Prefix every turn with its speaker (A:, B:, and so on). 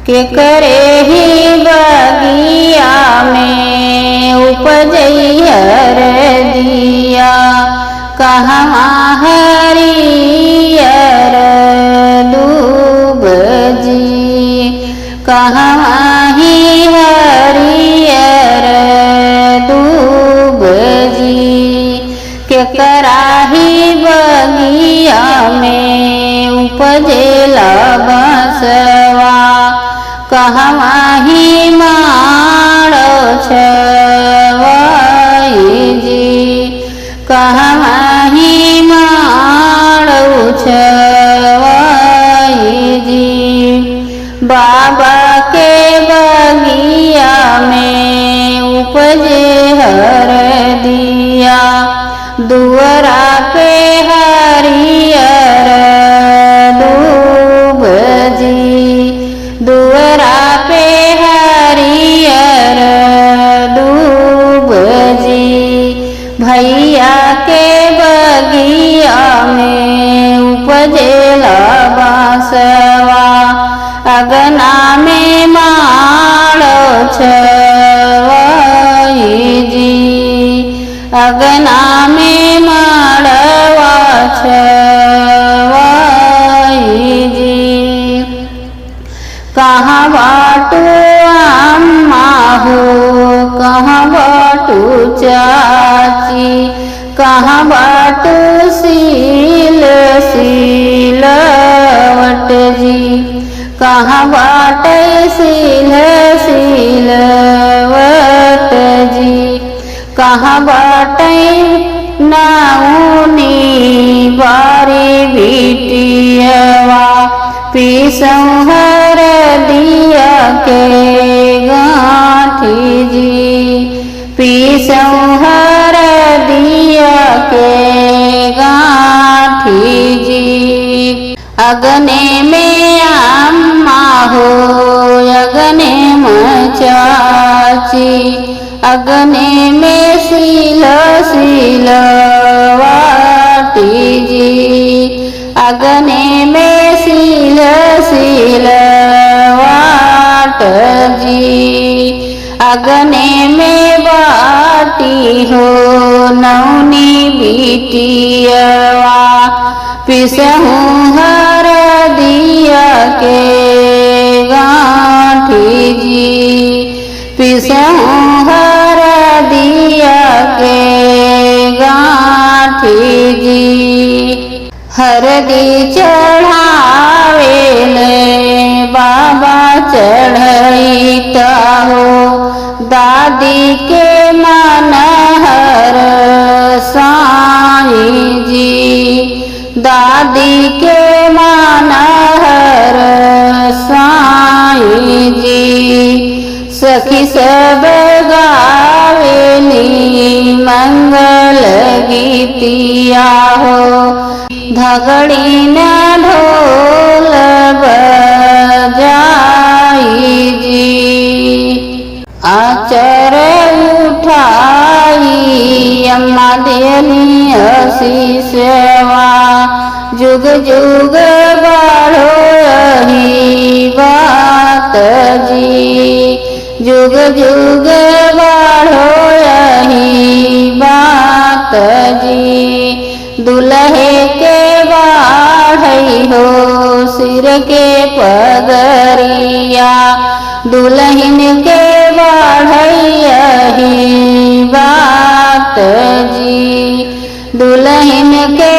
A: के करे ही बगिया में उपजई हर दिया कहाँ हरियर दूब जी कहाँ ही हरियर दूब जी के कराही बगिया में उपजेला बसवा कहवा ही मारो छवाई जी कहवा ही मारो छवाई जी बाबा के बगिया में उपजे हर दिया दुअरा पे हरियर दूब जी दुअरा पे हरियर दूब जी भैया के बगिया में उपजेला बांसवा अगना में मारो छवाई जी अगना में माड़वा छवाई जी कहाँ बाटू अम्मा हो कहाँ बाटू चाची कहाँ बाटू सिलवट जी कहाँ बाटे सिलवट जी कहाँ बाटे नाउनी बारी बिटियवा पीसौं हर दिया के गाँठी जी पीसौं हर दिया के गाँठी जी अगने में अम्मा हो अगने में चाची अगने में सिलवाटी जी अगने में सिलवाट जी अगने में बाटी हो नौनी बिटियवा पिसहूँ हर दिया के गाँठी जी पिसहूँ हर दिया के गाँठी जी हरदी चढ़ावेले बाबा चढ़ैता हो दादी के मन हर साई जी दादी के मन हर साई जी सखी सब गावेली मंगल गीतिया हो धगड़ी न ढोल बजाई जी आचर उठाई अम्मा देली आशीषवा जुग जुग बढ़ो रही बात जी जुग जुग बढ़ो रही बात जी दुल्हे के बाढ़ई हो सिर के पगरिया दुल्हन के बाढ़ई बात जी दुल्हन के